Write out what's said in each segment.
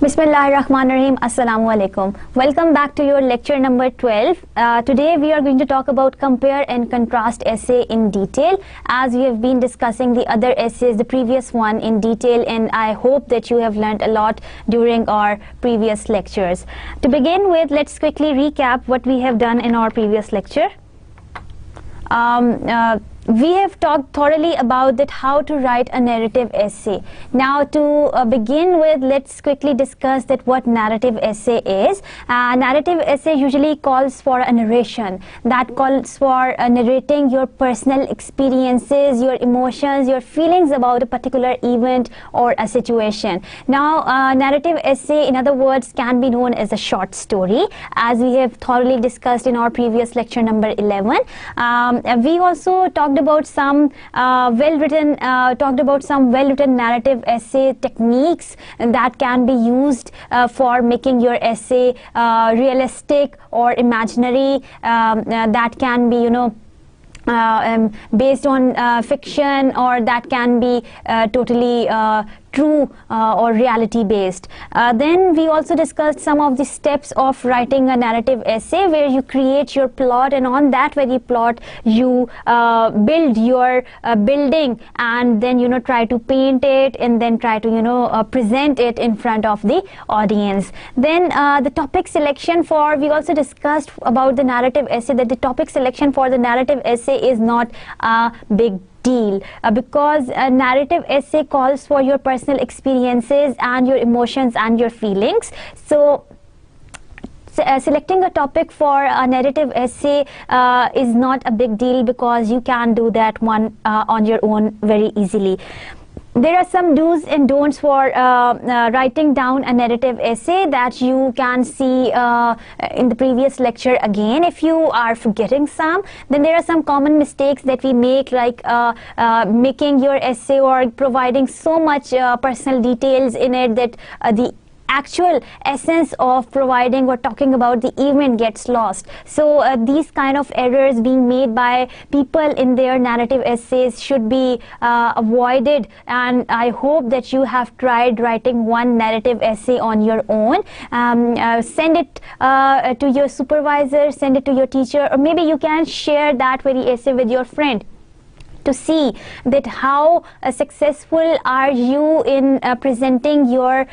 Bismillahirrahmanirrahim. Assalamu alaikum. Welcome back to your lecture number 12. Today we are going to talk about compare and contrast essay in detail, as we have been discussing the other essays, the previous one in detail, and I hope that you have learned a lot during our previous lectures. To begin with, let's quickly recap what we have done in our previous lecture. We have talked thoroughly about that how to write a narrative essay. Now to begin with, let's quickly discuss that what narrative essay is. Narrative essay usually calls for a narration, that calls for narrating your personal experiences, your emotions, your feelings about a particular event or a situation. Now narrative essay, in other words, can be known as a short story, as we have thoroughly discussed in our previous lecture number 11. We also talked about some well-written narrative essay techniques that can be used for making your essay realistic or imaginary, that can be, based on fiction, or that can be totally true or reality based. Then we also discussed some of the steps of writing a narrative essay, where you create your plot, and on that very plot you build your building, and then try to paint it, and then try to present it in front of the audience. Then the topic selection for, we also discussed about the narrative essay, that the topic selection for the narrative essay is not a big deal, because a narrative essay calls for your personal experiences and your emotions and your feelings. So selecting a topic for a narrative essay is not a big deal, because you can do that one on your own very easily. There are some do's and don'ts for writing down a narrative essay that you can see in the previous lecture again. If you are forgetting some, then there are some common mistakes that we make, like making your essay or providing so much personal details in it that the actual essence of providing or talking about the event gets lost. So these kind of errors being made by people in their narrative essays should be avoided, and I hope that you have tried writing one narrative essay on your own. Send it to your supervisor, send it to your teacher, or maybe you can share that very essay with your friend, to see that how successful are you in presenting your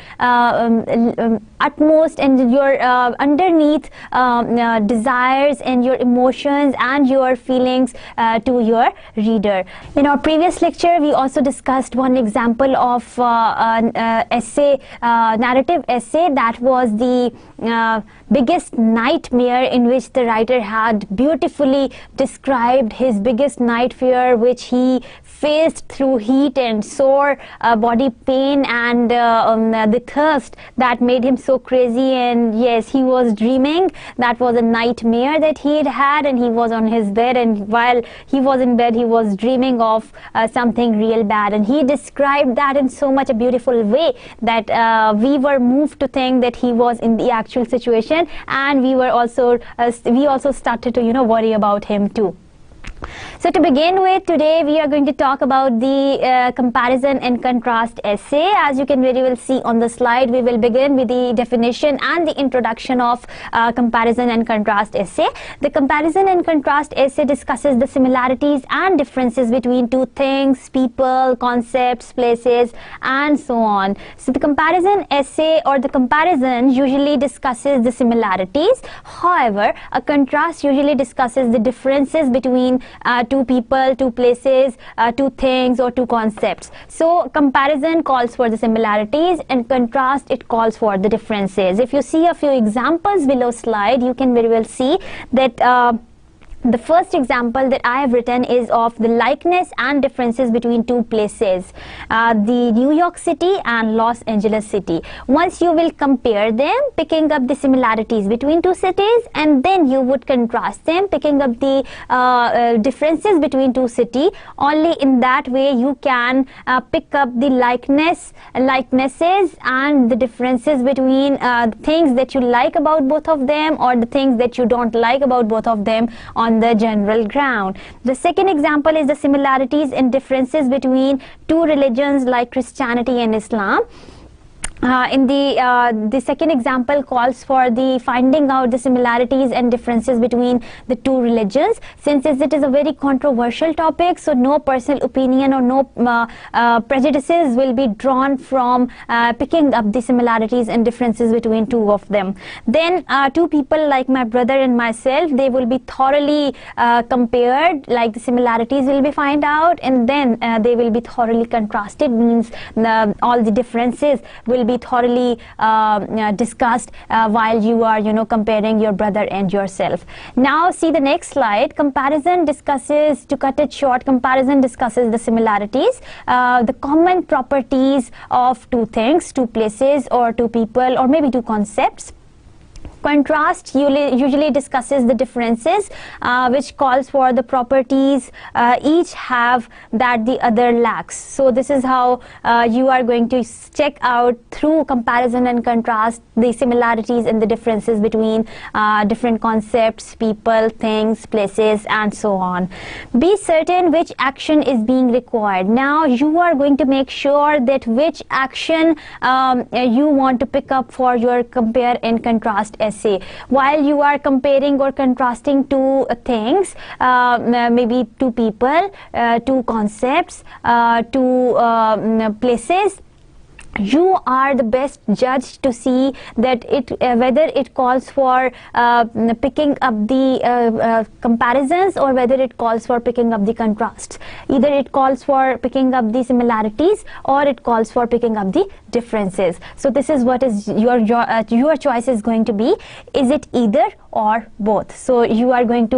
utmost and your underneath desires and your emotions and your feelings to your reader. In our previous lecture, we also discussed one example of essay, narrative essay, that was the biggest nightmare, in which the writer had beautifully described his biggest night fear, which he faced through heat and sore body pain and the thirst that made him so crazy. And yes, he was dreaming. That was a nightmare that he had had, and he was on his bed, and while he was in bed, he was dreaming of something real bad, and he described that in so much a beautiful way that we were moved to think that he was in the actual situation, and we also started to worry about him too. So to begin with, today we are going to talk about the comparison and contrast essay. As you can very well see on the slide, we will begin with the definition and the introduction of comparison and contrast essay. The comparison and contrast essay discusses the similarities and differences between two things, people, concepts, places, and so on. So the comparison essay or the comparison usually discusses the similarities. However, a contrast usually discusses the differences between two people, two places, two things, or two concepts. So comparison calls for the similarities, and contrast, it calls for the differences. If you see a few examples below slide, you can very well see that the first example that I have written is of the likeness and differences between two places, the New York City and Los Angeles City. Once you will compare them, picking up the similarities between two cities, and then you would contrast them, picking up the differences between two cities. Only in that way you can pick up the likenesses and the differences between things that you like about both of them, or the things that you don't like about both of them on the general ground. The second example is the similarities and differences between two religions like Christianity and Islam. in the second example calls for the finding out the similarities and differences between the two religions. Since it is a very controversial topic, so no personal opinion or no prejudices will be drawn from picking up the similarities and differences between two of them. Then two people like my brother and myself, they will be thoroughly compared, like the similarities will be found out, and then they will be thoroughly contrasted, means all the differences will be thoroughly discussed while you are comparing your brother and yourself. Now see the next slide. Comparison discusses, to cut it short, comparison discusses the similarities, the common properties of two things, two places, or two people, or maybe two concepts. Contrast usually discusses the differences, which calls for the properties each have that the other lacks. So this is how you are going to check out through comparison and contrast the similarities and the differences between different concepts, people, things, places, and so on. Be certain which action is being required. Now you are going to make sure that which action you want to pick up for your compare and contrast essay. While you are comparing or contrasting two things, maybe two people, two concepts, two places, you are the best judge to see that whether it calls for picking up the comparisons, or whether it calls for picking up the contrasts. Either it calls for picking up the similarities, or it calls for picking up the differences. So this is what is your choice is going to be. Is it either or both? So you are going to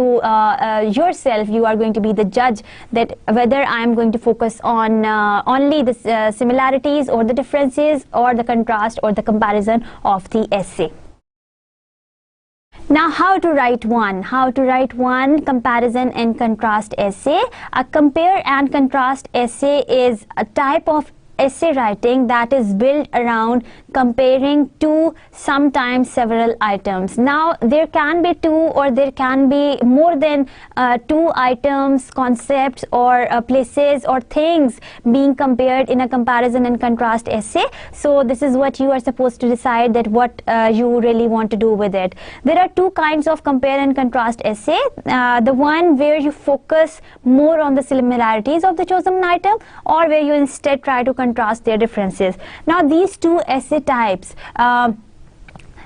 yourself, you are going to be the judge that whether I am going to focus on only the similarities or the differences, or the contrast or the comparison of the essay. Now how to write one? How to write one comparison and contrast essay? A compare and contrast essay is a type of essay writing that is built around comparing two, sometimes several items. Now there can be two, or there can be more than two items, concepts, or places or things being compared in a comparison and contrast essay. So this is what you are supposed to decide, that what you really want to do with it. There are two kinds of compare and contrast essay. The one where you focus more on the similarities of the chosen item, or where you instead try to contrast their differences. Now these two essay types,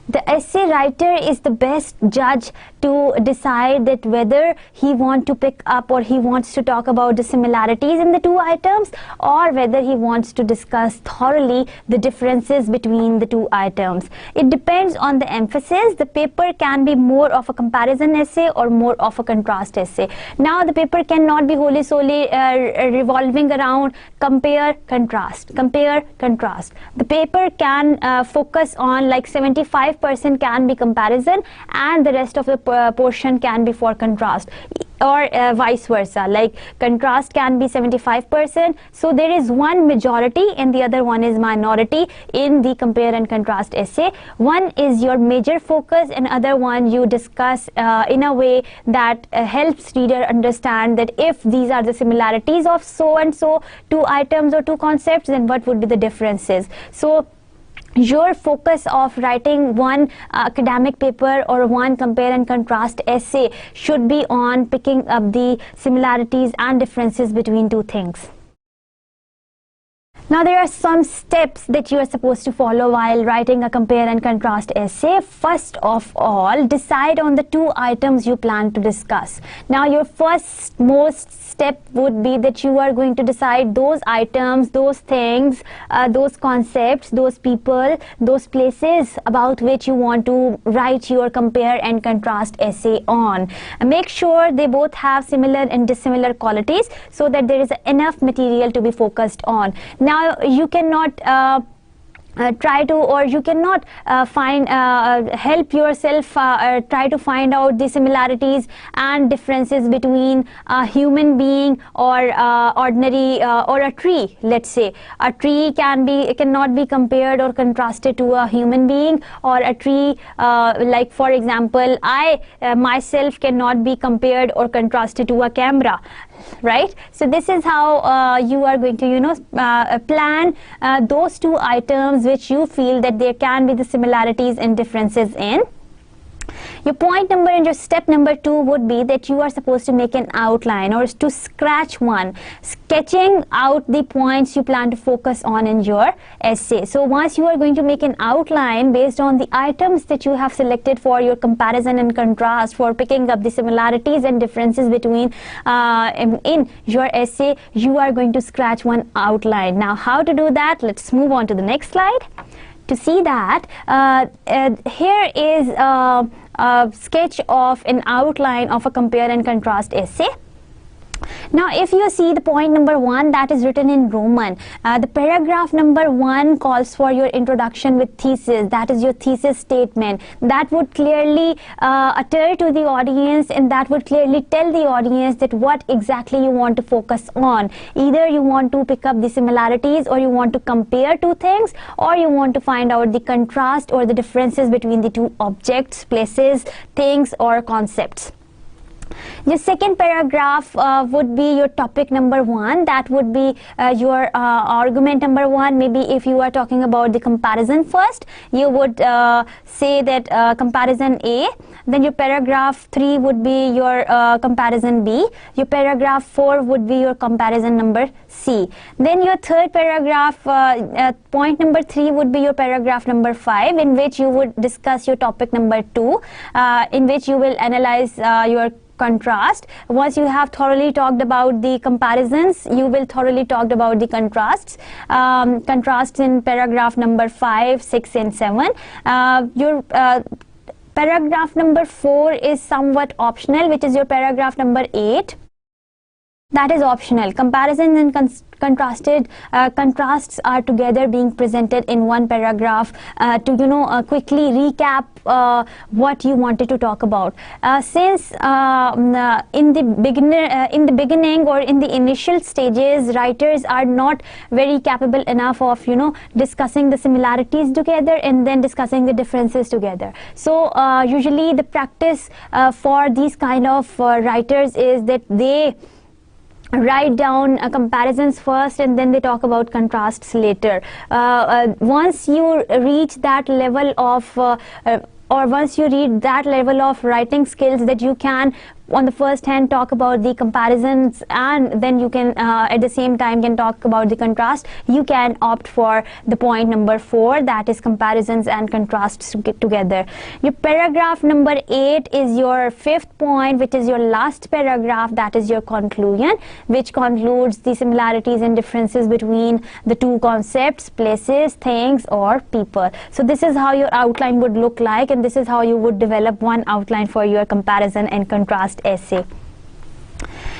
the essay writer is the best judge to decide that whether he wants to pick up or he wants to talk about the similarities in the two items, or whether he wants to discuss thoroughly the differences between the two items. It depends on the emphasis. The paper can be more of a comparison essay or more of a contrast essay. Now the paper cannot be wholly solely revolving around compare, contrast, compare, contrast. The paper can focus on like 75% can be comparison, and the rest of the portion can be for contrast, or vice versa, like contrast can be 75%. So there is one majority and the other one is minority in the compare and contrast essay. One is your major focus, and other one you discuss in a way that helps reader understand that if these are the similarities of so and so two items or two concepts, then what would be the differences. So your focus of writing one academic paper or one compare and contrast essay should be on picking up the similarities and differences between two things. Now there are some steps that you are supposed to follow while writing a compare and contrast essay. First of all, decide on the two items you plan to discuss. Now your first most step would be that you are going to decide those items, those things, those concepts, those people, those places about which you want to write your compare and contrast essay on. Make sure they both have similar and dissimilar qualities so that there is enough material to be focused on. Now you cannot try to, or you cannot help yourself try to find out the similarities and differences between a human being or ordinary or a tree. Let's say a tree cannot be compared or contrasted to a human being, or a tree like for example I myself cannot be compared or contrasted to a camera, right? So this is how you are going to plan those two items items which you feel that there can be the similarities and differences in. Your point number and your step number 2 would be that you are supposed to make an outline or to scratch one, sketching out the points you plan to focus on in your essay. So once you are going to make an outline based on the items that you have selected for your comparison and contrast, for picking up the similarities and differences between in your essay, you are going to scratch one outline. Now, how to do that? Let's move on to the next slide. To see that, here is a sketch of an outline of a compare and contrast essay. Now, if you see the point number 1, that is written in Roman. The paragraph number 1 calls for your introduction with thesis. That is your thesis statement. That would clearly utter to the audience, and that would clearly tell the audience that what exactly you want to focus on. Either you want to pick up the similarities, or you want to compare two things, or you want to find out the contrast or the differences between the two objects, places, things, or concepts. Your second paragraph would be your topic number 1. That would be your argument number 1. Maybe if you are talking about the comparison first, you would say that comparison A. Then your paragraph 3 would be your comparison B. Your paragraph 4 would be your comparison number C. Then your third paragraph, point number 3 would be your paragraph number 5, in which you would discuss your topic number 2, in which you will analyze your contrast. Once you have thoroughly talked about the comparisons, you will thoroughly talk about the contrasts. Contrasts in paragraph number 5, 6, and 7. Your paragraph number 4 is somewhat optional, which is your paragraph number 8. That is optional. Comparisons and contrasts are together being presented in one paragraph to quickly recap what you wanted to talk about. Since in the beginning or in the initial stages, writers are not very capable enough of discussing the similarities together and then discussing the differences together. So usually the practice for these kind of writers is that they write down comparisons first and then they talk about contrasts later. Once you reach that level of or once you reach that level of writing skills that you can on the first hand talk about the comparisons and then you can at the same time can talk about the contrast, you can opt for the point number 4, that is comparisons and contrasts together. Your paragraph number 8 is your 5th point, which is your last paragraph, that is your conclusion, which concludes the similarities and differences between the two concepts, places, things, or people. So this is how your outline would look like, and this is how you would develop one outline for your comparison and contrast essay.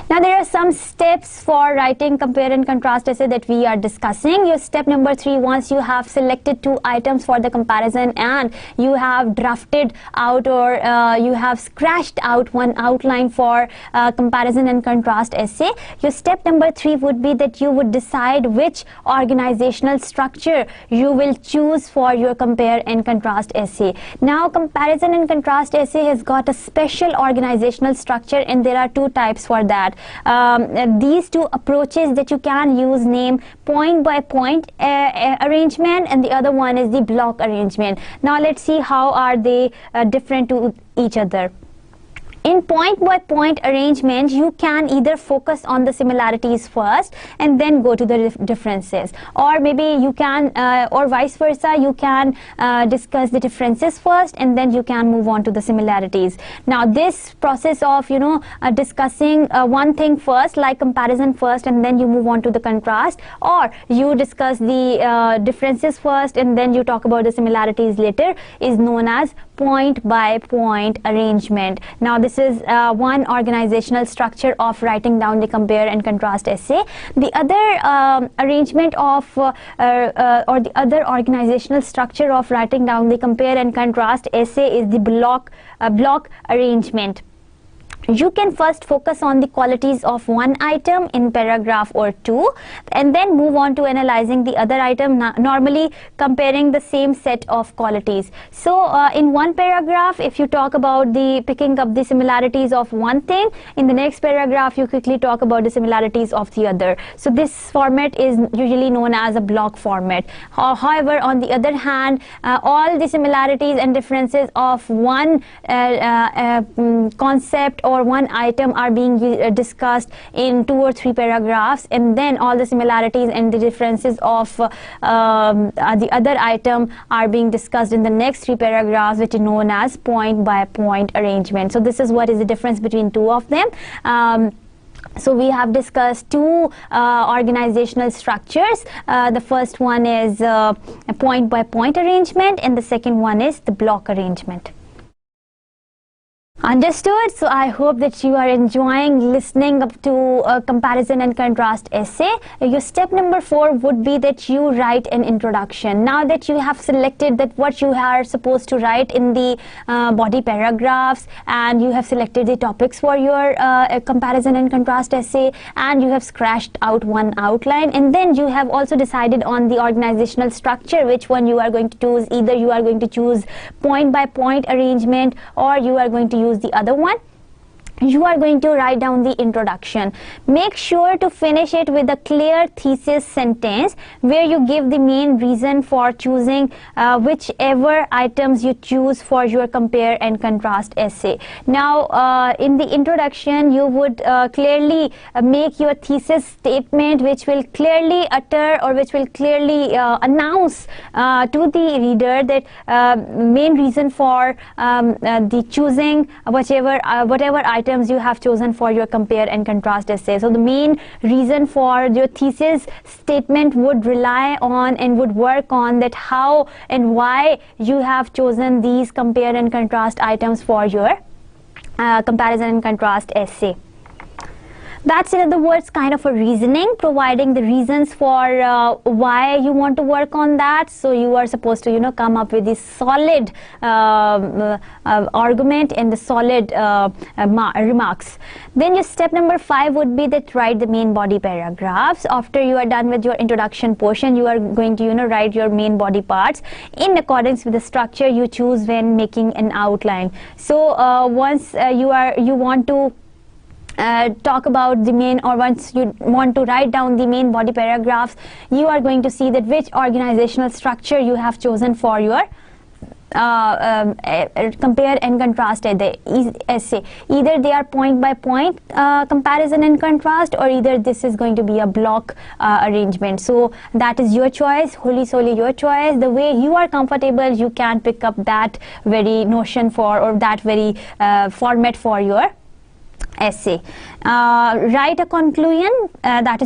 Now there are some steps for writing compare and contrast essay that we are discussing. Your step number 3, once you have selected 2 items for the comparison and you have drafted out or you have scratched out one outline for comparison and contrast essay, your step number 3 would be that you would decide which organizational structure you will choose for your compare and contrast essay. Now comparison and contrast essay has got a special organizational structure, and there are 2 types for that. These 2 approaches that you can use name point by point arrangement, and the other one is the block arrangement. Now let's see how are they different to each other. In point-by-point arrangement, you can either focus on the similarities first and then go to the differences, or maybe you can or vice versa, you can discuss the differences first and then you can move on to the similarities. Now this process of discussing one thing first, like comparison first, and then you move on to the contrast, or you discuss the differences first and then you talk about the similarities later, is known as point-by-point arrangement. Now this is one organizational structure of writing down the compare and contrast essay. The other arrangement of or the other organizational structure of writing down the compare and contrast essay is the block arrangement. You can first focus on the qualities of one item in paragraph or two, and then move on to analyzing the other item, normally comparing the same set of qualities. So in one paragraph, if you talk about the picking up the similarities of one thing, in the next paragraph you quickly talk about the similarities of the other. So this format is usually known as a block format. However, on the other hand, all the similarities and differences of one concept or one item are being discussed in 2 or 3 paragraphs, and then all the similarities and the differences of the other item are being discussed in the next 3 paragraphs, which is known as point by point arrangement. So this is what is the difference between two of them. So we have discussed two organizational structures. The first one is a point by point arrangement, and the second one is the block arrangement. Understood? So I hope that you are enjoying listening up to a comparison and contrast essay. Your step number 4 would be that you write an introduction. Now that you have selected that what you are supposed to write in the body paragraphs, and you have selected the topics for your comparison and contrast essay, and you have scratched out one outline, and then you have also decided on the organizational structure, which one you are going to choose. Either you are going to choose point by point arrangement, or you are going to use the other one. You are going to write down the introduction. Make sure to finish it with a clear thesis sentence where you give the main reason for choosing whichever items you choose for your compare and contrast essay. Now in the introduction, you would clearly make your thesis statement, which will clearly utter, or which will clearly announce to the reader that main reason for the choosing whatever items you have chosen for your compare and contrast essay. So the main reason for your thesis statement would rely on and would work on that how and why you have chosen these compare and contrast items for your comparison and contrast essay. That's, in other words, kind of a reasoning, providing the reasons for why you want to work on that. So you are supposed to, come up with the solid argument and the solid remarks. Then your step number 5 would be that write the main body paragraphs. After you are done with your introduction portion, you are going to, write your main body parts in accordance with the structure you choose when making an outline. So once you want to talk about the main, or once you want to write down the main body paragraphs, you are going to see that which organizational structure you have chosen for your compare and contrast essay. Either they are point by point comparison and contrast, or either this is going to be a block arrangement. So that is your choice, wholly solely your choice. The way you are comfortable, you can pick up that very notion for, or that very format for your essay. Write a conclusion. That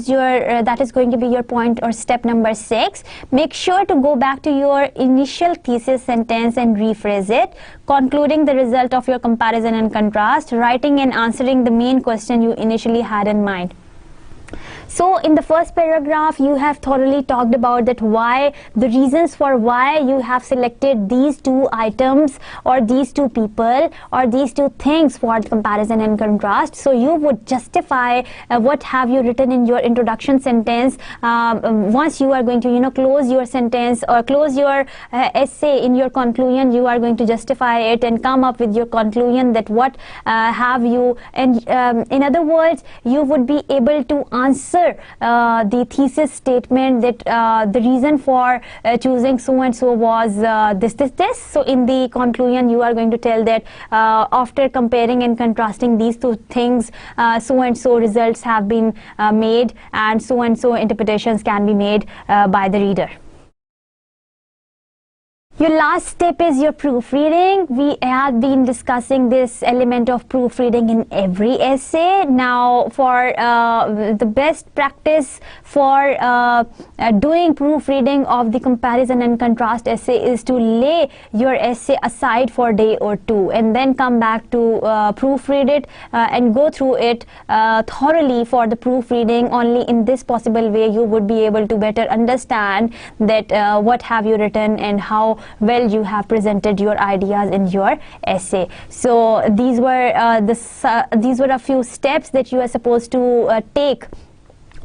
is going to be your point or step number 6. Make sure to go back to your initial thesis sentence and rephrase it, concluding the result of your comparison and contrast, writing and answering the main question you initially had in mind. So in the first paragraph, you have thoroughly talked about that why, the reasons for why you have selected these two items, or these two people, or these two things for comparison and contrast. So you would justify what have you written in your introduction sentence. Once you are going to close your sentence or close your essay in your conclusion, you are going to justify it and come up with your conclusion that what have you, and in other words, you would be able to answer the thesis statement that the reason for choosing so and so was this. So in the conclusion, you are going to tell that after comparing and contrasting these two things, so and so results have been made, and so interpretations can be made by the reader. Your last step is your proofreading. We have been discussing this element of proofreading in every essay. Now, for the best practice for doing proofreading of the comparison and contrast essay is to lay your essay aside for a day or two, and then come back to proofread it and go through it thoroughly for the proofreading. Only in this possible way you would be able to better understand that what have you written and how well you have presented your ideas in your essay. So these were a few steps that you are supposed to take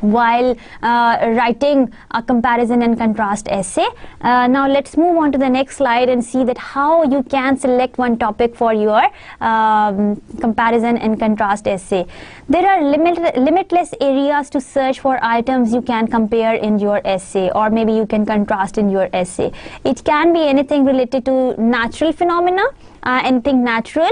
while writing a comparison and contrast essay. Now let's move on to the next slide and see that how you can select one topic for your comparison and contrast essay. There are limitless areas to search for items you can compare in your essay, or maybe you can contrast in your essay. It can be anything related to natural phenomena, anything natural,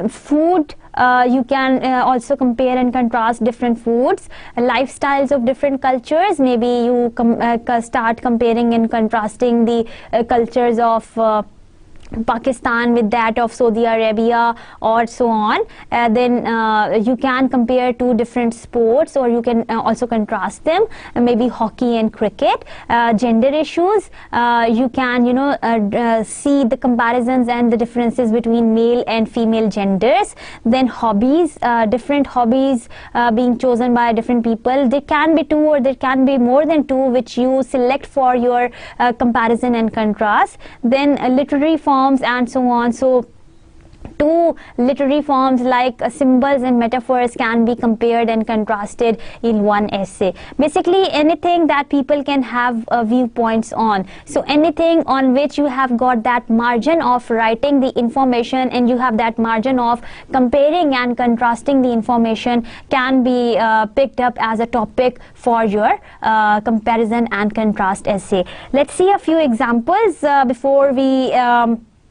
food. You can also compare and contrast different foods, lifestyles of different cultures. Maybe you start comparing and contrasting the cultures of Pakistan with that of Saudi Arabia or so on. Then you can compare two different sports, or you can also contrast them, maybe hockey and cricket. Gender issues, you can see the comparisons and the differences between male and female genders. Then hobbies, different hobbies being chosen by different people. There can be two or there can be more than two which you select for your comparison and contrast. Then literary forms and so on. So two literary forms like symbols and metaphors can be compared and contrasted in one essay. Basically anything that people can have viewpoints on. So anything on which you have got that margin of writing the information and you have that margin of comparing and contrasting the information can be picked up as a topic for your comparison and contrast essay. Let's see a few examples before we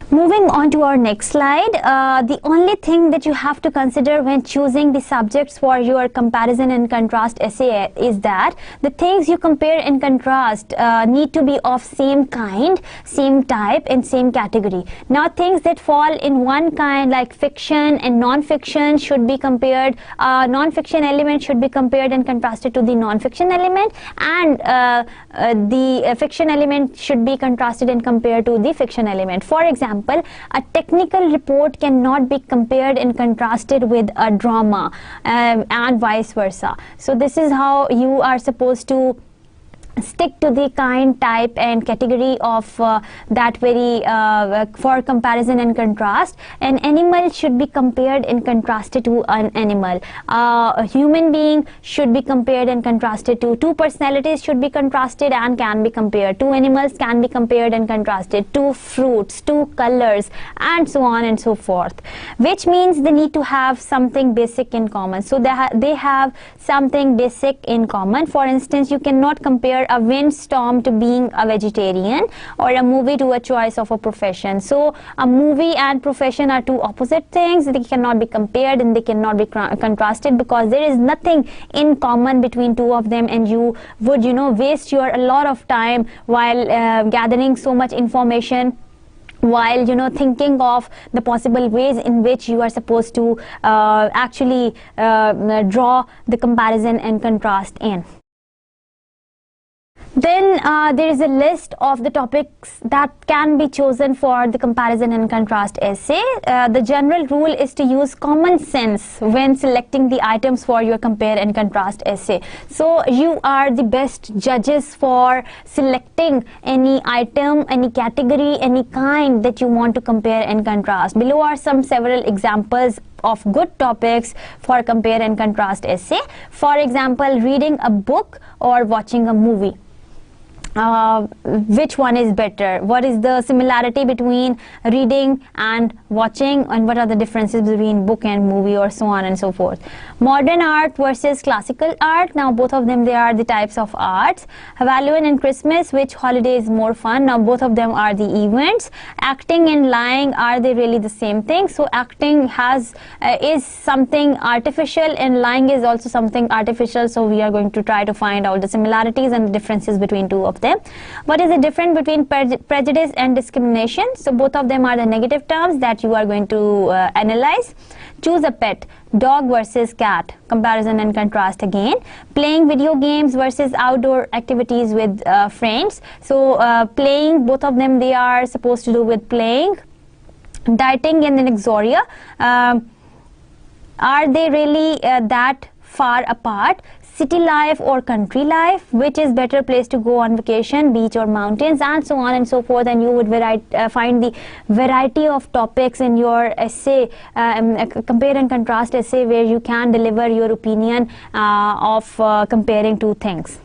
moving on to our next slide. The only thing that you have to consider when choosing the subjects for your comparison and contrast essay is that the things you compare and contrast need to be of same kind, same type and same category. Now things that fall in one kind like fiction and non-fiction should be compared, non-fiction element should be compared and contrasted to the non-fiction element, and the fiction element should be contrasted and compared to the fiction element. For example, a technical report cannot be compared and contrasted with a drama, and vice versa. So this is how you are supposed to stick to the kind, type and category of that very for comparison and contrast. An animal should be compared and contrasted to an animal. A human being should be compared and contrasted to. Two personalities should be contrasted and can be compared. Two animals can be compared and contrasted. Two fruits, two colors and so on and so forth, which means they need to have something basic in common. So they have something basic in common. For instance, you cannot compare a windstorm to being a vegetarian, or a movie to a choice of a profession. So a movie and profession are two opposite things. They cannot be compared and they cannot be contrasted because there is nothing in common between two of them, and you would waste a lot of time while gathering so much information, while thinking of the possible ways in which you are supposed to actually draw the comparison and contrast in. Then there is a list of the topics that can be chosen for the comparison and contrast essay. The general rule is to use common sense when selecting the items for your compare and contrast essay. So you are the best judges for selecting any item, any category, any kind that you want to compare and contrast. Below are several examples of good topics for compare and contrast essay. For example, reading a book or watching a movie. Which one is better? What is the similarity between reading and watching, and what are the differences between book and movie, or so on and so forth. Modern art versus classical art. Now both of them, they are the types of arts. Halloween and Christmas, which holiday is more fun? Now both of them are the events. Acting and lying, are they really the same thing? So acting is something artificial and lying is also something artificial. So we are going to try to find out the similarities and the differences between two of them. What is the difference between prejudice and discrimination? So both of them are the negative terms that you are going to analyze. Choose a pet, dog versus cat, comparison and contrast again. Playing video games versus outdoor activities with friends. So playing, both of them, they are supposed to do with playing. Dieting and inexoria, are they really that far apart? city life or country life, which is better place to go on vacation, beach or mountains, and so on and so forth. And you would find the variety of topics in your essay, compare and contrast essay, where you can deliver your opinion of comparing two things.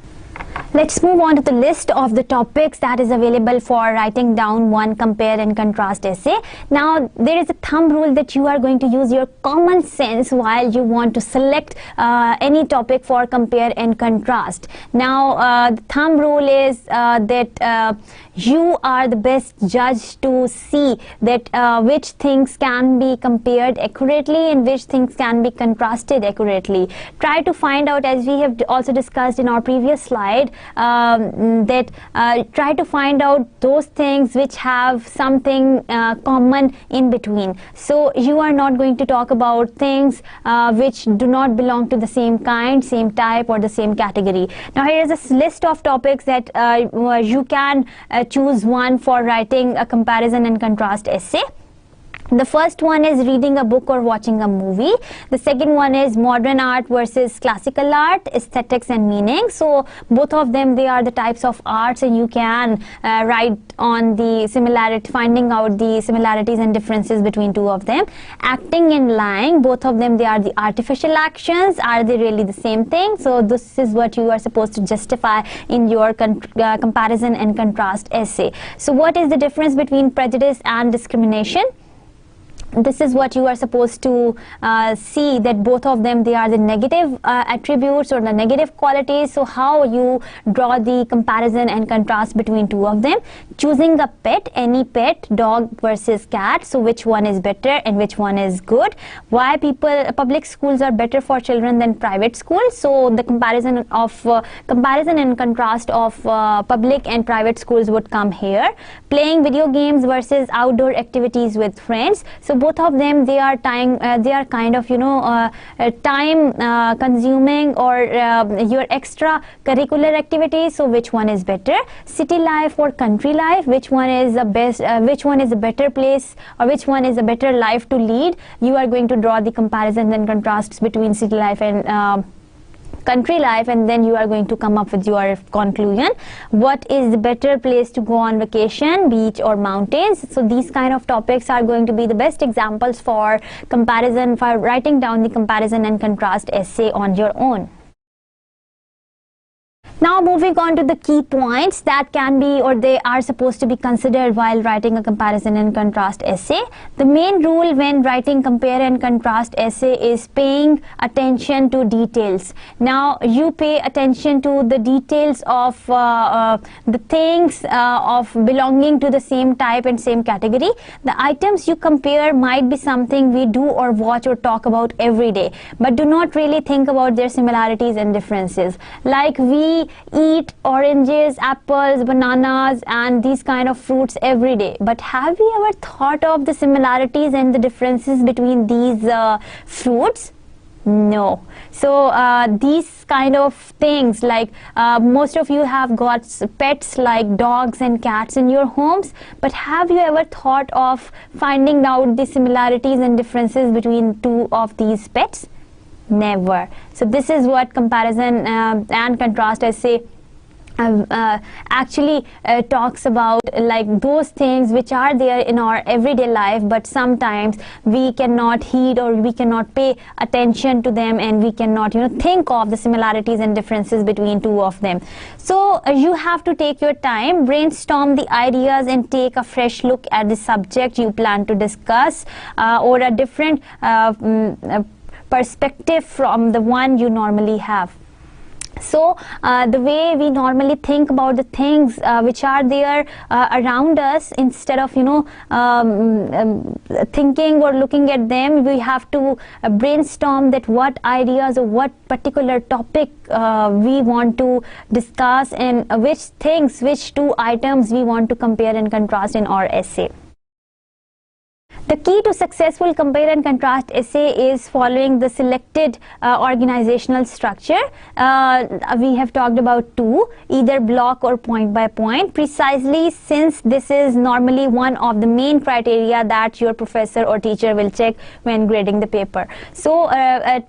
Let's move on to the list of the topics that is available for writing down one compare and contrast essay. Now, there is a thumb rule that you are going to use your common sense while you want to select any topic for compare and contrast. Now, the thumb rule is that you are the best judge to see that which things can be compared accurately and which things can be contrasted accurately. Try to find out, as we have also discussed in our previous slide, try to find out those things which have something common in between. So you are not going to talk about things which do not belong to the same kind, same type, or the same category. Now, here is a list of topics that you can choose one for writing a comparison and contrast essay. The first one is reading a book or watching a movie. The second one is modern art versus classical art, aesthetics and meaning. So both of them, they are the types of arts, and you can write on the similarity, finding out the similarities and differences between two of them. Acting and lying, both of them, they are the artificial actions. Are they really the same thing? So this is what you are supposed to justify in your comparison and contrast essay. So what is the difference between prejudice and discrimination? This is what you are supposed to see, that both of them, they are the negative attributes or the negative qualities. So how you draw the comparison and contrast between two of them. Choosing a pet, any pet, dog versus cat. So which one is better and which one is good? Why public schools are better for children than private schools? So the comparison and contrast of public and private schools would come here. Playing video games versus outdoor activities with friends. So both of them, they are kind of time consuming or your extra curricular activities. So which one is better? City life or country life, which one is the best, which one is a better place, or which one is a better life to lead? You are going to draw the comparisons and contrasts between city life and country life, and then you are going to come up with your conclusion. What is the better place to go on vacation, beach or mountains? So these kind of topics are going to be the best examples for comparison, for writing down the comparison and contrast essay on your own. Now, moving on to the key points that can be, or they are supposed to be considered while writing a comparison and contrast essay. The main rule when writing compare and contrast essay is paying attention to details. Now, you pay attention to the details of the things of belonging to the same type and same category. The items you compare might be something we do or watch or talk about every day, but do not really think about their similarities and differences. Like we eat oranges, apples, bananas and these kind of fruits every day, but have you ever thought of the similarities and the differences between these fruits? No. So these kind of things, like most of you have got pets like dogs and cats in your homes, but have you ever thought of finding out the similarities and differences between two of these pets? Never. So this is what comparison and contrast essay actually talks about, like those things which are there in our everyday life, but sometimes we cannot heed or we cannot pay attention to them, and we cannot think of the similarities and differences between two of them. So you have to take your time, brainstorm the ideas and take a fresh look at the subject you plan to discuss, or a different perspective from the one you normally have. So the way we normally think about the things which are there around us, instead of thinking or looking at them, we have to brainstorm that what ideas or what particular topic we want to discuss, and which two items we want to compare and contrast in our essay. The key to successful compare and contrast essay is following the selected organizational structure. We have talked about two, either block or point by point, precisely since this is normally one of the main criteria that your professor or teacher will check when grading the paper. So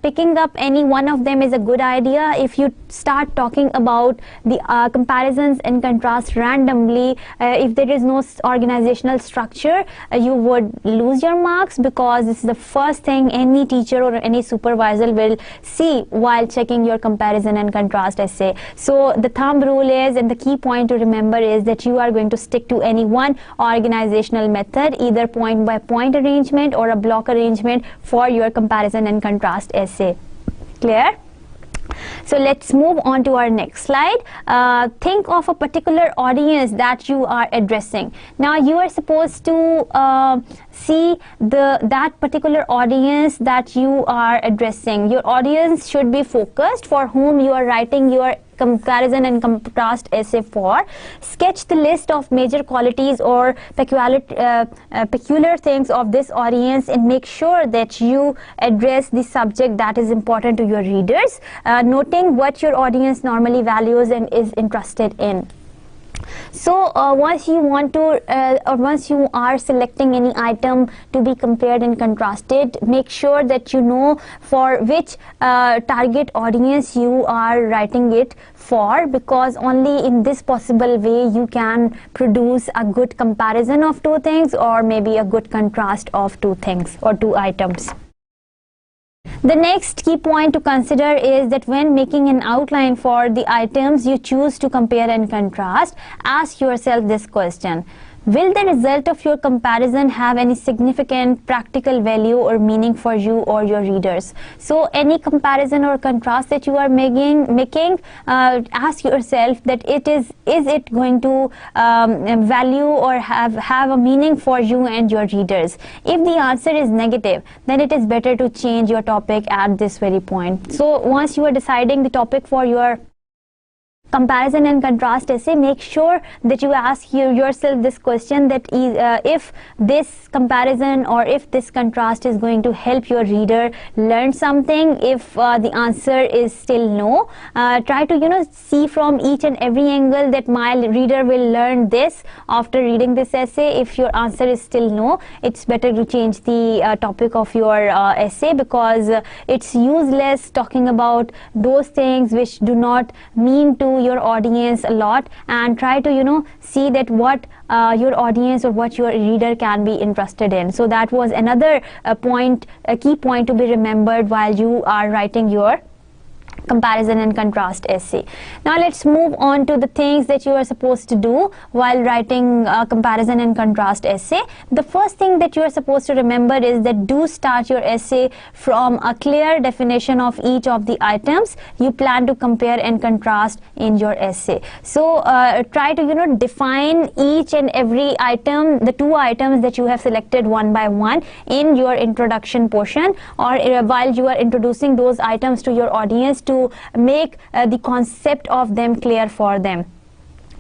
picking up any one of them is a good idea. If you start talking about the comparisons and contrast randomly, if there is no organizational structure, you would lose your marks, because this is the first thing any teacher or any supervisor will see while checking your comparison and contrast essay. So the thumb rule is, and the key point to remember is, that you are going to stick to any one organizational method, either point by point arrangement or a block arrangement for your comparison and contrast essay. Clear? So let's move on to our next slide. Think of a particular audience that you are addressing. Now you are supposed to see that particular audience that you are addressing. Your audience should be focused, for whom you are writing your comparison and contrast essay for. Sketch the list of major qualities or peculiar things of this audience, and make sure that you address the subject that is important to your readers, noting what your audience normally values and is interested in. So once you want to or once you are selecting any item to be compared and contrasted, make sure that you know for which target audience you are writing it for, because only in this possible way you can produce a good comparison of two things, or maybe a good contrast of two things or two items. The next key point to consider is that when making an outline for the items you choose to compare and contrast, ask yourself this question: will the result of your comparison have any significant practical value or meaning for you or your readers? So any comparison or contrast that you are making, ask yourself that is it going to value or have a meaning for you and your readers? If the answer is negative, then it is better to change your topic at this very point. So once you are deciding the topic for your comparison and contrast essay, make sure that you ask yourself this question, that if this comparison or if this contrast is going to help your reader learn something. If the answer is still no, try to see from each and every angle that my reader will learn this after reading this essay. If your answer is still no, it's better to change the topic of your essay, because it's useless talking about those things which do not mean to your audience a lot, and try to see that what your audience or what your reader can be interested in. So that was another key point to be remembered while you are writing your comparison and contrast essay. Now let's move on to the things that you are supposed to do while writing a comparison and contrast essay. The first thing that you are supposed to remember is that do start your essay from a clear definition of each of the items you plan to compare and contrast in your essay. So try to define each and every item, the two items that you have selected one by one in your introduction portion, or while you are introducing those items to your audience, to make the concept of them clear for them.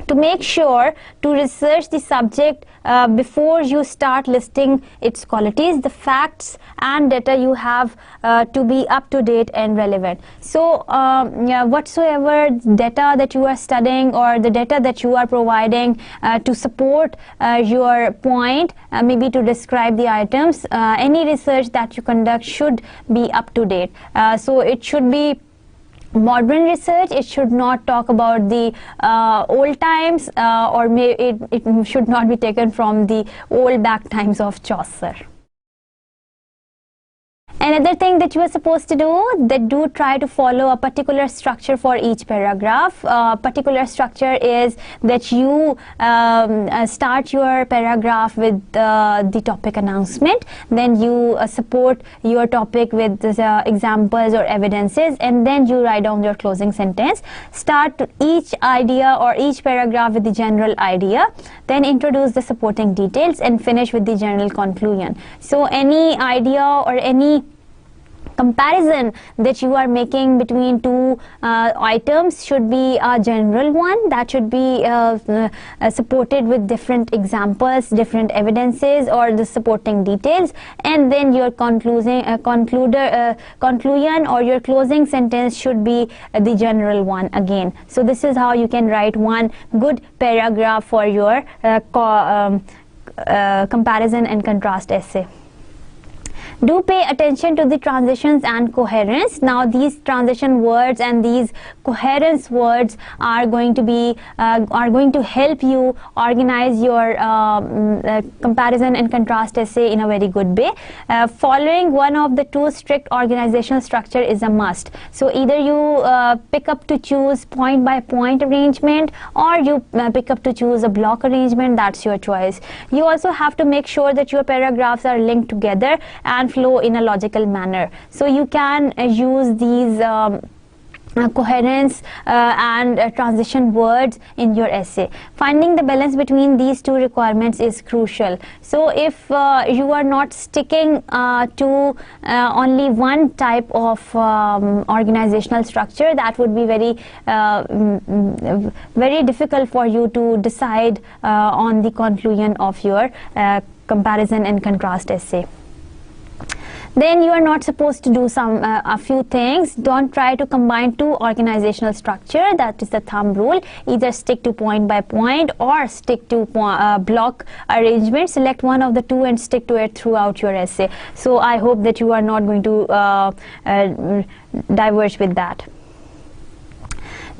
To make sure to research the subject before you start listing its qualities, the facts and data you have to be up to date and relevant. So whatsoever data that you are studying or the data that you are providing to support your point, maybe to describe the items, any research that you conduct should be up to date. So it should be modern research. It should not talk about the old times, or it should not be taken from the old back times of Chaucer. Another thing that you are supposed to do, that do try to follow a particular structure for each paragraph. Particular structure is that you start your paragraph with the topic announcement, then you support your topic with examples or evidences, and then you write down your closing sentence. Start each idea or each paragraph with the general idea, then introduce the supporting details, and finish with the general conclusion. So any idea or any comparison that you are making between two items should be a general one that should be supported with different examples, different evidences, or the supporting details, and then your conclusion or your closing sentence should be the general one again. So this is how you can write one good paragraph for your comparison and contrast essay. Do pay attention to the transitions and coherence. Now these transition words and these coherence words are going to help you organize your comparison and contrast essay in a very good way. Following one of the two strict organizational structure is a must. So either you pick up to choose point by point arrangement, or you pick up to choose a block arrangement. That's your choice. You also have to make sure that your paragraphs are linked together and flow in a logical manner. So you can use these coherence and transition words in your essay. Finding the balance between these two requirements is crucial. So if you are not sticking to only one type of organizational structure, that would be very difficult for you to decide on the conclusion of your comparison and contrast essay. Then you are not supposed to do a few things. Don't try to combine two organizational structure. That is the thumb rule. Either stick to point by point or stick to block arrangement. Select one of the two and stick to it throughout your essay. So I hope that you are not going to diverge with that.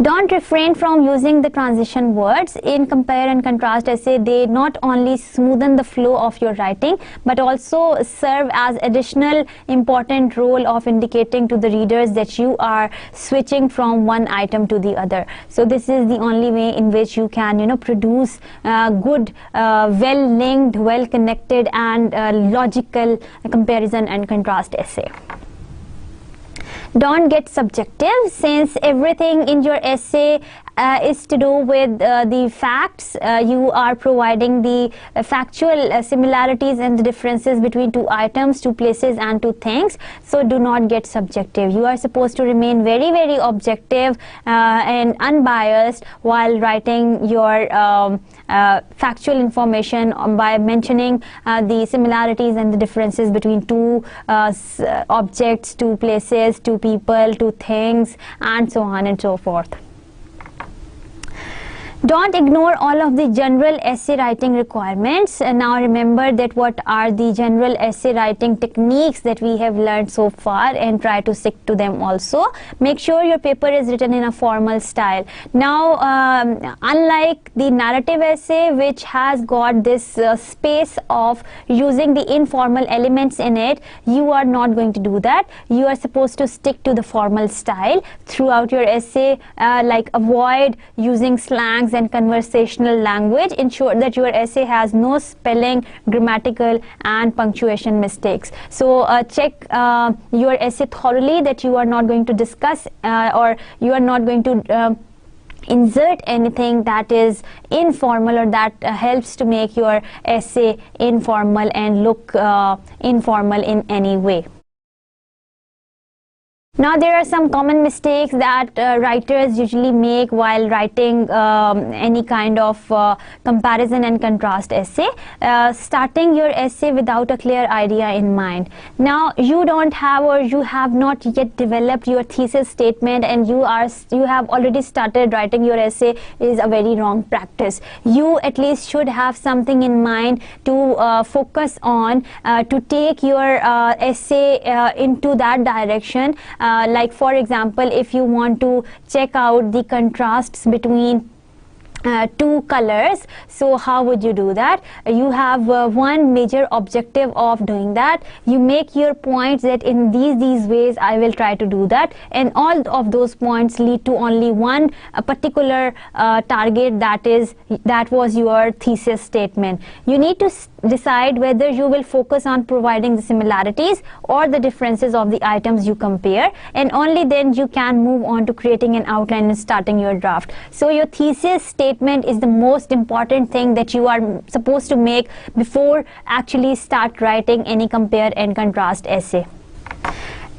Don't refrain from using the transition words. In compare and contrast essay, they not only smoothen the flow of your writing, but also serve as additional important role of indicating to the readers that you are switching from one item to the other. So this is the only way in which you can, produce good, well-linked, well-connected and logical comparison and contrast essay. Don't get subjective. Since everything in your essay is to do with the facts, you are providing the factual similarities and the differences between two items, two places and two things. So do not get subjective. You are supposed to remain very, very objective and unbiased while writing your factual information by mentioning the similarities and the differences between two objects, two places, two people, two things, and so on and so forth. Don't ignore all of the general essay writing requirements. Now remember that what are the general essay writing techniques that we have learned so far, and try to stick to them also. Make sure your paper is written in a formal style. Now unlike the narrative essay, which has got this space of using the informal elements in it, you are not going to do that. You are supposed to stick to the formal style throughout your essay, like avoid using slangs and conversational language. Ensure that your essay has no spelling, grammatical and punctuation mistakes. So check your essay thoroughly, that you are not going to discuss or you are not going to insert anything that is informal or that helps to make your essay informal and look informal in any way. Now there are some common mistakes that writers usually make while writing any kind of comparison and contrast essay. Starting your essay without a clear idea in mind. Now you don't have, or you have not yet developed your thesis statement, and you have already started writing your essay, is a very wrong practice. You at least should have something in mind to focus on, to take your essay into that direction. Like for example, if you want to check out the contrasts between two colors, so how would you do that? You have one major objective of doing that. You make your points that in these ways I will try to do that, and all of those points lead to only one particular target, that was your thesis statement. You need to decide whether you will focus on providing the similarities or the differences of the items you compare, and only then you can move on to creating an outline and starting your draft. So your thesis statement is the most important thing that you are supposed to make before actually start writing any compare and contrast essay.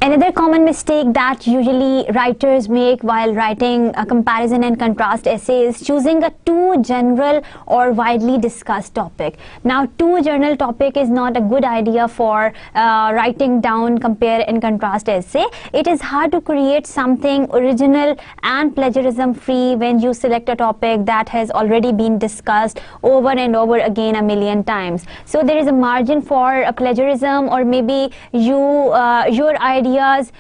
Another common mistake that usually writers make while writing a comparison and contrast essay is choosing a too general or widely discussed topic. Now, too general topic is not a good idea for writing down compare and contrast essay. It is hard to create something original and plagiarism free when you select a topic that has already been discussed over and over again a million times. So there is a margin for a plagiarism, or maybe your ideas,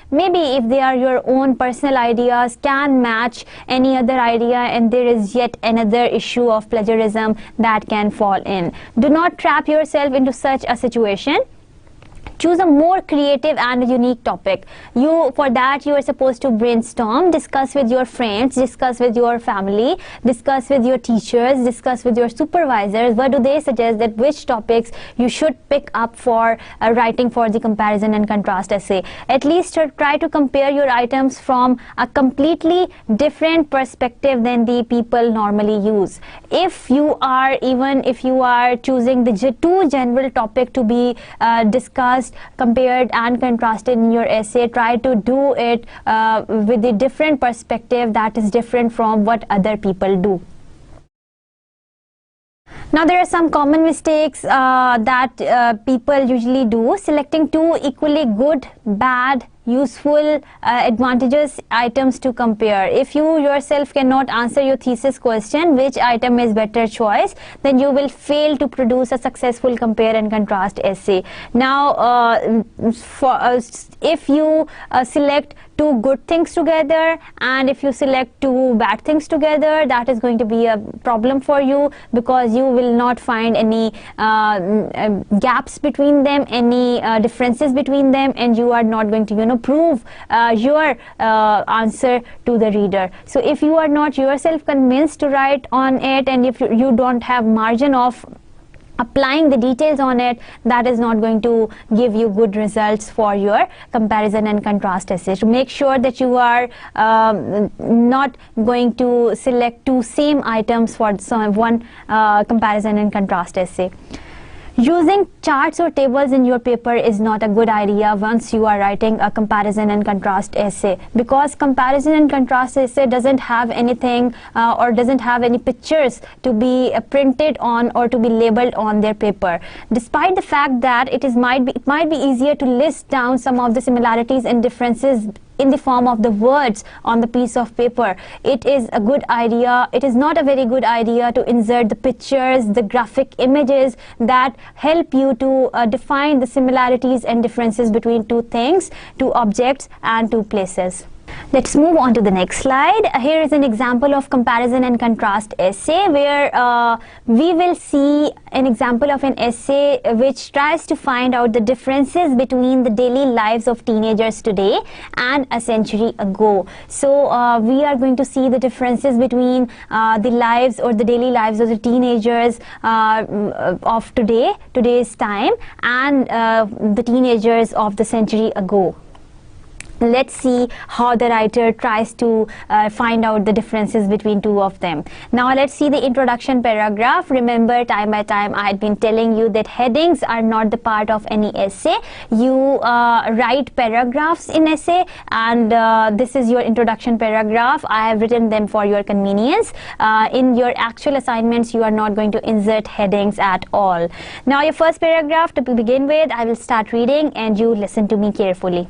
maybe if they are your own personal ideas, can match any other idea, and there is yet another issue of plagiarism that can fall in. Do not trap yourself into such a situation. Choose a more creative and unique topic. For that you are supposed to brainstorm, discuss with your friends, discuss with your family, discuss with your teachers, discuss with your supervisors. What do they suggest, that which topics you should pick up for writing for the comparison and contrast essay. At least try to compare your items from a completely different perspective than the people normally use. If you are choosing the too general topic to be discussed, compared and contrasted in your essay, try to do it with a different perspective that is different from what other people do. Now, there are some common mistakes that people usually do: selecting two equally good, bad, useful, advantageous items to compare. If you yourself cannot answer your thesis question which item is better choice, then you will fail to produce a successful compare and contrast essay. Now, if you select two good things together and if you select two bad things together, that is going to be a problem for you, because you will not find any gaps between them, any differences between them, and you are not going to prove your answer to the reader. So if you are not yourself convinced to write on it, and if you don't have margin of applying the details on it, that is not going to give you good results for your comparison and contrast essay. So make sure that you are not going to select two same items for one comparison and contrast essay. Using charts or tables in your paper is not a good idea once you are writing a comparison and contrast essay, because comparison and contrast essay doesn't have anything or doesn't have any pictures to be printed on or to be labeled on their paper. Despite the fact that it might be easier to list down some of the similarities and differences in the form of the words on the piece of paper, it is not a very good idea to insert the pictures, the graphic images that help you to define the similarities and differences between two things, two objects and two places. Let's move on to the next slide. Here is an example of comparison and contrast essay, where we will see an example of an essay which tries to find out the differences between the daily lives of teenagers today and a century ago. So we are going to see the differences between the lives or the daily lives of the teenagers of today's time, and the teenagers of the century ago. Let's see how the writer tries to find out the differences between two of them. Now let's see the introduction paragraph. Remember, time by time I had been telling you that headings are not the part of any essay. You write paragraphs in essay, and this is your introduction paragraph. I have written them for your convenience. In your actual assignments, you are not going to insert headings at all. Now your first paragraph to begin with, I will start reading and you listen to me carefully.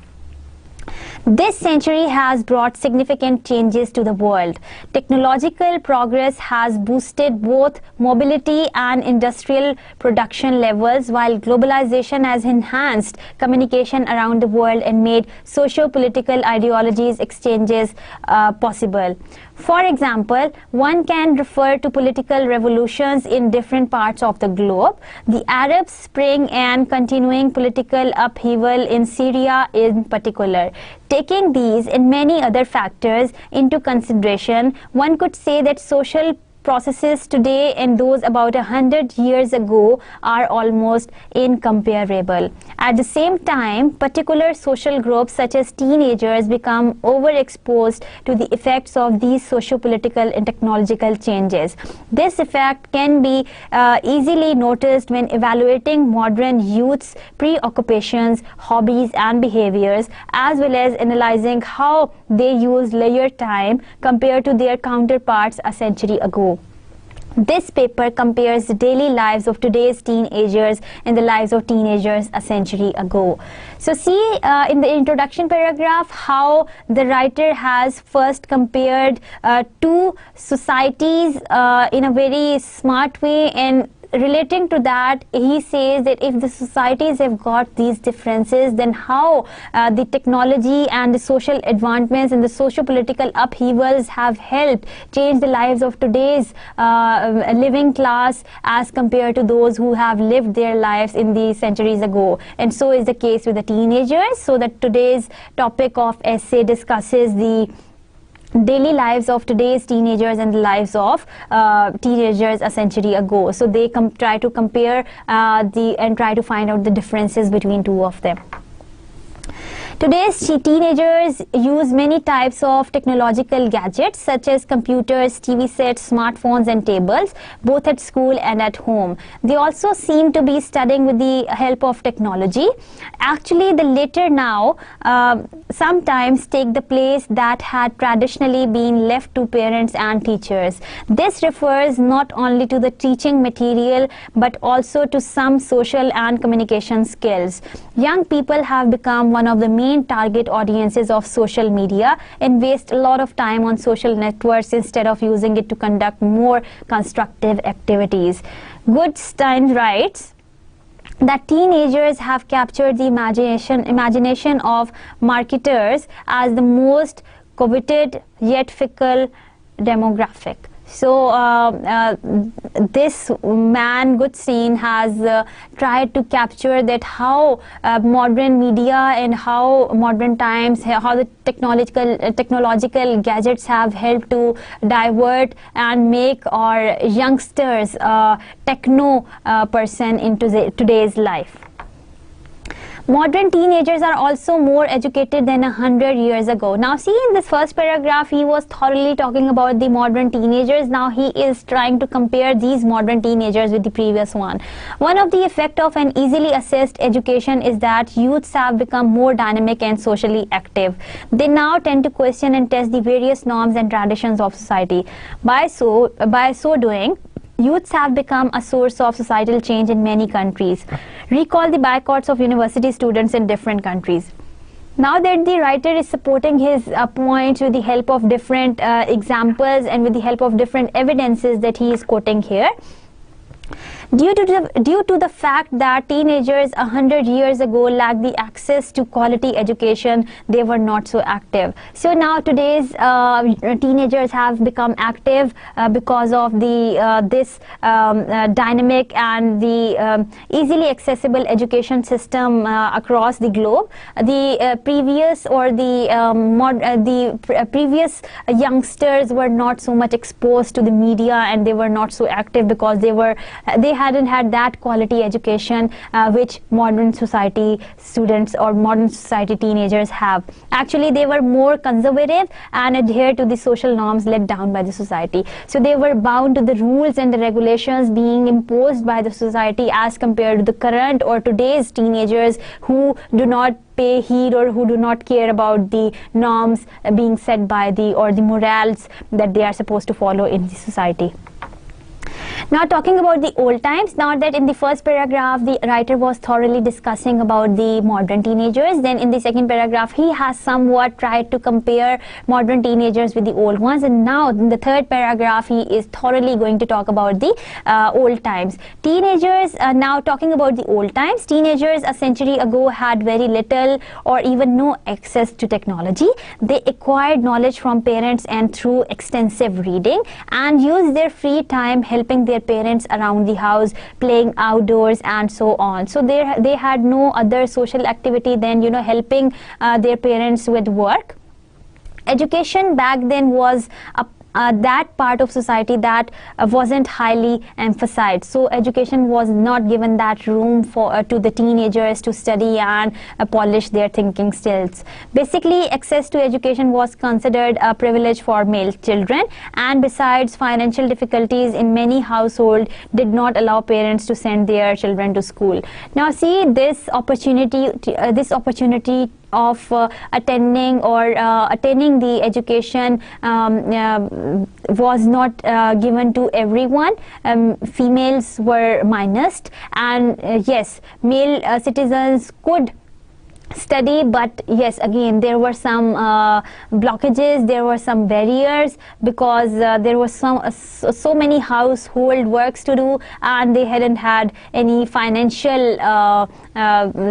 This century has brought significant changes to the world. Technological progress has boosted both mobility and industrial production levels, while globalization has enhanced communication around the world and made socio-political ideologies exchanges possible. For example, one can refer to political revolutions in different parts of the globe, the Arab Spring and continuing political upheaval in Syria in particular. Taking these and many other factors into consideration, one could say that social processes today and those about 100 years ago are almost incomparable. At the same time, particular social groups such as teenagers become overexposed to the effects of these socio-political and technological changes. This effect can be easily noticed when evaluating modern youth's preoccupations, hobbies and behaviors, as well as analyzing how they use leisure time compared to their counterparts a century ago. This paper compares the daily lives of today's teenagers and the lives of teenagers a century ago. So see in the introduction paragraph how the writer has first compared two societies in a very smart way, and relating to that, he says that if the societies have got these differences, then how the technology and the social advancements and the socio-political upheavals have helped change the lives of today's living class as compared to those who have lived their lives in the centuries ago. And so is the case with the teenagers. So that today's topic of essay discusses the daily lives of today's teenagers and the lives of teenagers a century ago. So they try to compare and try to find out the differences between two of them. Today's teenagers use many types of technological gadgets such as computers, TV sets, smartphones and tablets, both at school and at home. They also seem to be studying with the help of technology. Actually, the latter now sometimes take the place that had traditionally been left to parents and teachers. This refers not only to the teaching material but also to some social and communication skills. Young people have become one of the main target audiences of social media and waste a lot of time on social networks instead of using it to conduct more constructive activities. Goodstein writes that teenagers have captured the imagination of marketers as the most coveted yet fickle demographic. So this man Goodstein has tried to capture that how modern media and how modern times, how the technological gadgets have helped to divert and make our youngsters techno person into today's life. Modern teenagers are also more educated than 100 years ago. Now see, in this first paragraph he was thoroughly talking about the modern teenagers. Now he is trying to compare these modern teenagers with the previous one. One of the effect of an easily assessed education is that youths have become more dynamic and socially active. They now tend to question and test the various norms and traditions of society. By so doing, youths have become a source of societal change in many countries. Recall the boycotts of university students in different countries. Now that the writer is supporting his point with the help of different examples and with the help of different evidences that he is quoting here, due to the fact that teenagers 100 years ago lacked the access to quality education, they were not so active. So now today's teenagers have become active because of the this dynamic and the easily accessible education system across the globe. The previous or the previous youngsters were not so much exposed to the media and they were not so active because they hadn't had that quality education which modern society students or modern society teenagers have. Actually, they were more conservative and adhere to the social norms laid down by the society. So they were bound to the rules and the regulations being imposed by the society as compared to the current or today's teenagers who do not pay heed or who do not care about the norms being set by the morals that they are supposed to follow in the society. Now talking about the old times, now that in the first paragraph the writer was thoroughly discussing about the modern teenagers, then in the second paragraph he has somewhat tried to compare modern teenagers with the old ones, and now in the third paragraph he is thoroughly going to talk about the old times. Teenagers, now talking about the old times, teenagers a century ago had very little or even no access to technology. They acquired knowledge from parents and through extensive reading and used their free time helping their parents around the house, playing outdoors and so on. So they had no other social activity than helping their parents with work. Education back then was that part of society that wasn't highly emphasized. So education was not given that room for to the teenagers to study and polish their thinking skills. Basically, access to education was considered a privilege for male children, and besides, financial difficulties in many households did not allow parents to send their children to school. Now see, this opportunity of attending the education was not given to everyone. Females were minused, and yes, male citizens could study, but yes, again there were some blockages, there were some barriers, because there was so many household works to do, and they hadn't had any financial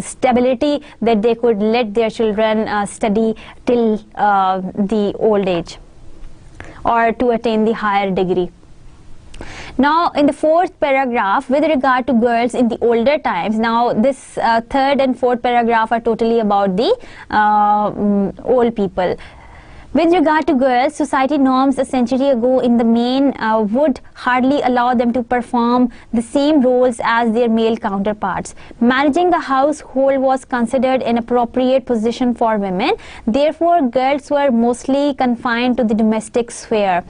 stability that they could let their children study till the old age or to attain the higher degree. Now in the fourth paragraph, with regard to girls in the older times, now this third and fourth paragraph are totally about the old people. With regard to girls, society norms a century ago in the main would hardly allow them to perform the same roles as their male counterparts. Managing the household was considered an appropriate position for women. Therefore, girls were mostly confined to the domestic sphere.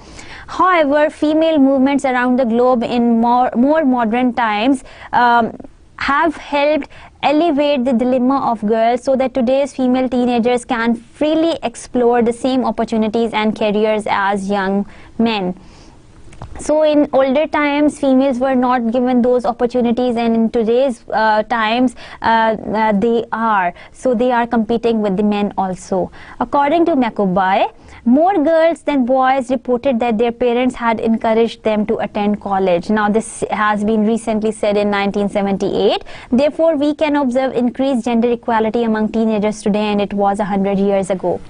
However, female movements around the globe in more modern times have helped elevate the dilemma of girls, so that today's female teenagers can freely explore the same opportunities and careers as young men. So in older times, females were not given those opportunities, and in today's times they are. So they are competing with the men also. According to McCoy, more girls than boys reported that their parents had encouraged them to attend college. Now this has been recently said in 1978. Therefore, we can observe increased gender equality among teenagers today, and it was 100 years ago.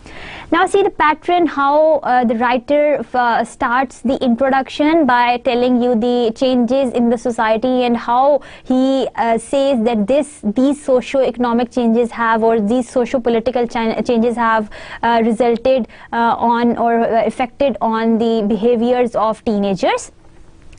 Now see the pattern, how the writer starts the introduction by telling you the changes in the society, and how he says that these socio-economic changes have, or these socio-political changes have resulted on or affected on the behaviors of teenagers.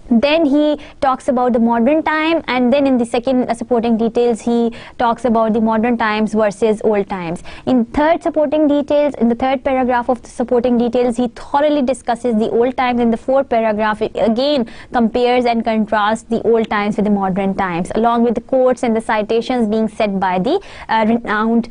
Then he talks about the modern time, and then in the second supporting details he talks about the modern times versus old times. In the third paragraph of the supporting details, he thoroughly discusses the old times. In the fourth paragraph, it again compares and contrasts the old times with the modern times, along with the quotes and the citations being said by the renowned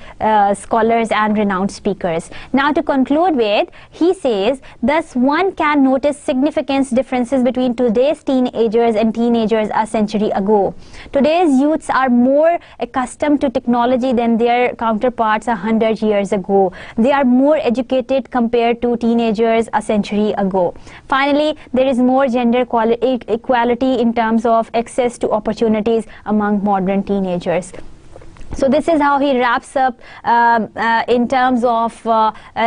scholars and renowned speakers. Now to conclude with, he says, thus one can notice significant differences between today's teenagers and teenagers a century ago. Today's youths are more accustomed to technology than their counterparts 100 years ago. They are more educated compared to teenagers a century ago. Finally, there is more gender equality in terms of access to opportunities among modern teenagers. So this is how he wraps up in terms of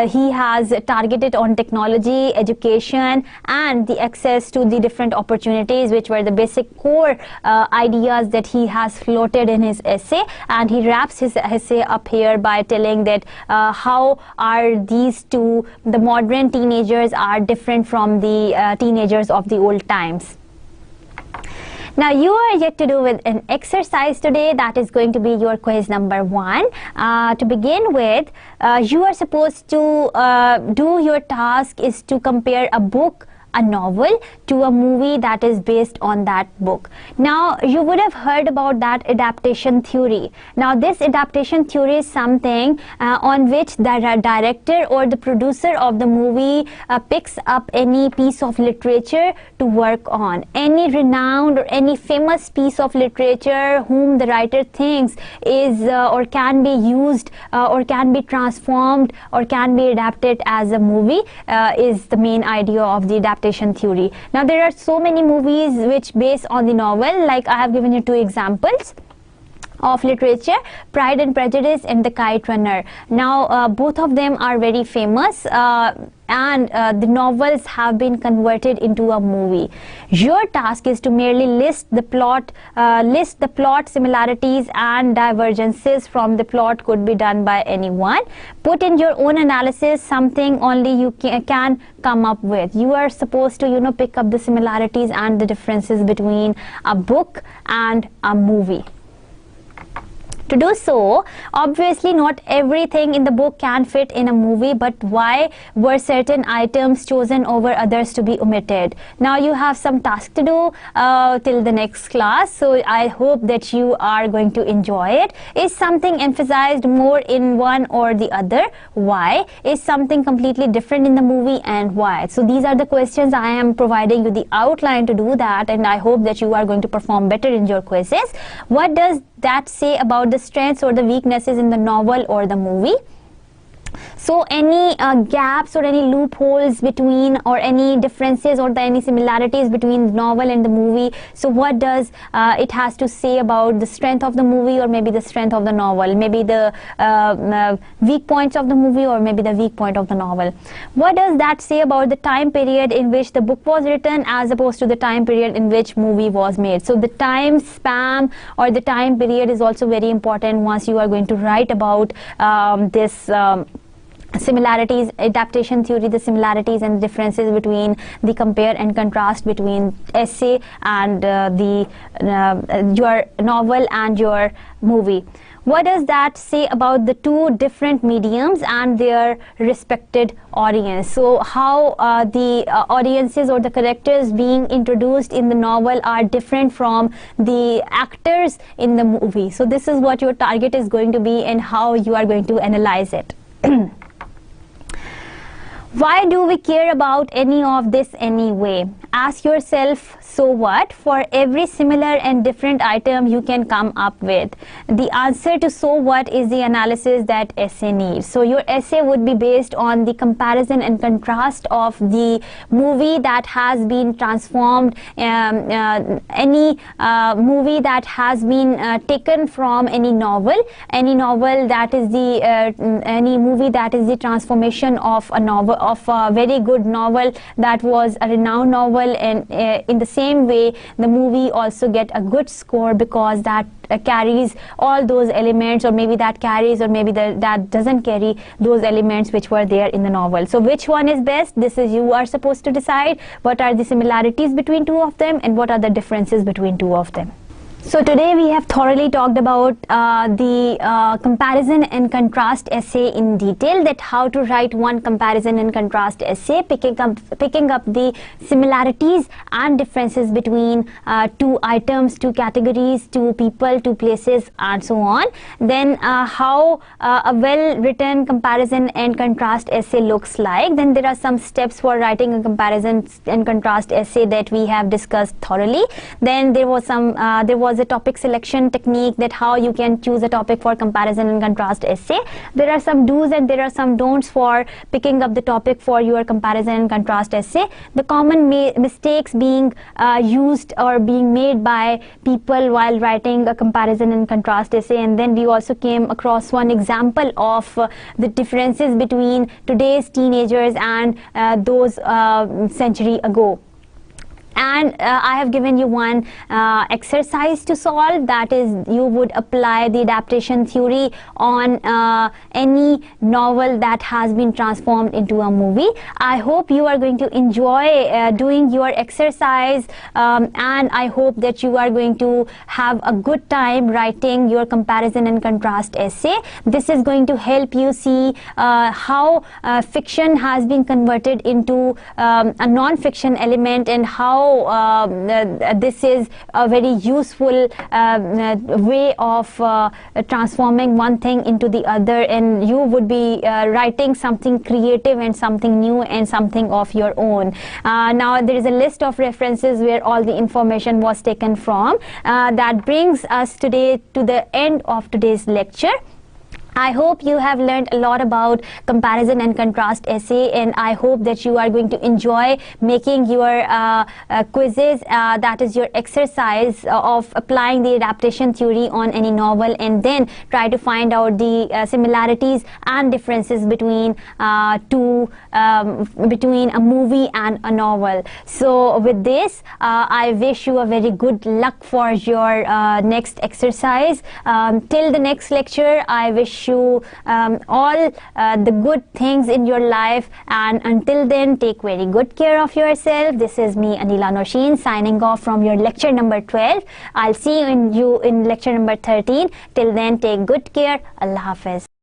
he has targeted on technology, education, and the access to the different opportunities, which were the basic core ideas that he has floated in his essay. And he wraps his essay up here by telling that how are these two, the modern teenagers are different from the teenagers of the old times. Now you are yet to do with an exercise today, that is going to be your quiz number 1. To begin with, you are supposed to do your task is to compare a book, a novel, to a movie that is based on that book. Now you would have heard about that adaptation theory. Now this adaptation theory is something on which the director or the producer of the movie picks up any piece of literature to work on, any renowned or any famous piece of literature whom the writer thinks is or can be used or can be transformed or can be adapted as a movie is the main idea of the adaptation theory. Now there are so many movies which base on the novel, like I have given you 2 examples of literature, Pride and Prejudice and The Kite Runner. Now both of them are very famous, and the novels have been converted into a movie. Your task is to merely list the plot similarities and divergences from the plot. Could be done by anyone. Put in your own analysis, something only you can come up with. You are supposed to pick up the similarities and the differences between a book and a movie. To do so, obviously not everything in the book can fit in a movie, but why were certain items chosen over others to be omitted? Now you have some task to do till the next class, so I hope that you are going to enjoy it. Is something emphasized more in one or the other? Why? Is something completely different in the movie, and why? So these are the questions. I am providing you the outline to do that, and I hope that you are going to perform better in your quizzes. What does that say about the strengths or the weaknesses in the novel or the movie? So any gaps or any loopholes between, or any differences or any similarities between the novel and the movie. So what does it has to say about the strength of the movie, or maybe the strength of the novel, maybe the weak points of the movie, or maybe the weak point of the novel. What does that say about the time period in which the book was written as opposed to the time period in which movie was made? So the time span or the time period is also very important once you are going to write about this similarities, adaptation theory, the similarities and differences between the compare and contrast between essay and your novel and your movie. What does that say about the two different mediums and their respected audience? So how the audiences or the characters being introduced in the novel are different from the actors in the movie. So this is what your target is going to be and how you are going to analyze it. Why do we care about any of this anyway? Ask yourself, so what? For every similar and different item you can come up with. The answer to so what is the analysis that essay needs. So your essay would be based on the comparison and contrast of the movie that has been transformed, any movie that has been taken from any novel that is the any movie that is the transformation of a novel, of a very good novel that was a renowned novel, and in the same way the movie also get a good score because that carries all those elements, or maybe that carries, or maybe that doesn't carry those elements which were there in the novel. So which one is best? This is you are supposed to decide. What are the similarities between two of them, and what are the differences between two of them? So today we have thoroughly talked about the comparison and contrast essay in detail, that how to write one comparison and contrast essay, picking up the similarities and differences between two items, two categories, two people, two places, and so on. Then how a well-written comparison and contrast essay looks like. Then there are some steps for writing a comparison and contrast essay that we have discussed thoroughly. Then there was a topic selection technique, that how you can choose a topic for comparison and contrast essay. There are some do's and there are some don'ts for picking up the topic for your comparison and contrast essay. The common mistakes being used or being made by people while writing a comparison and contrast essay. And then we also came across one example of the differences between today's teenagers and those century ago. And I have given you one exercise to solve, that is you would apply the adaptation theory on any novel that has been transformed into a movie. I hope you are going to enjoy doing your exercise, and I hope that you are going to have a good time writing your comparison and contrast essay. This is going to help you see how fiction has been converted into a non-fiction element, and how this is a very useful way of transforming one thing into the other, and you would be writing something creative and something new and something of your own. Now there is a list of references where all the information was taken from. That brings us today to the end of today's lecture. I hope you have learned a lot about comparison and contrast essay, and I hope that you are going to enjoy making your quizzes, that is your exercise of applying the adaptation theory on any novel, and then try to find out the similarities and differences between between a movie and a novel. So with this, I wish you a very good luck for your next exercise. Till the next lecture, I wish you all the good things in your life, and until then, take very good care of yourself. This is me, Anila Nosheen, signing off from your lecture number 12. I'll see you in lecture number 13. Till then, take good care. Allah Hafiz.